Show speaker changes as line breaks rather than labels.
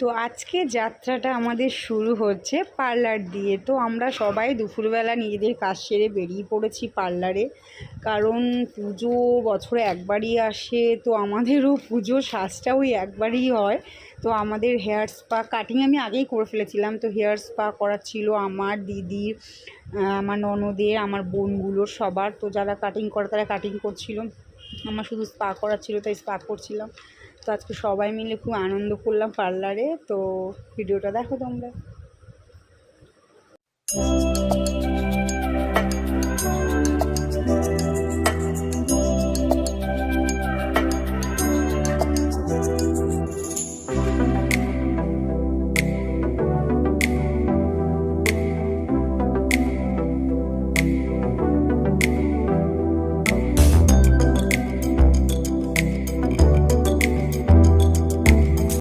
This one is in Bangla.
তো আজকে যাত্রাটা আমাদের শুরু হচ্ছে পার্লার দিয়ে। তো আমরা সবাই দুপুরবেলা নিজেদের কাজ সেরে বেরিয়ে পড়েছি পার্লারে, কারণ পুজো বছরে একবারই আসে। তো আমাদেরও পুজো সাজটা ওই একবারই হয়। তো আমাদের হেয়ার স্পা কাটিং আমি আগেই করে ফেলেছিলাম। তো হেয়ার স্পা করার ছিল আমার দিদির, আমার ননদের, আমার বোনগুলোর সবার। তো যারা কাটিং করে তারা কাটিং করছিল, আমার শুধু স্পা করার ছিল, তাই স্পা করছিলাম। তো আজকে সবাই মিলে খুব আনন্দ করলাম পার্লারে। তো ভিডিওটা দেখো তোমরা।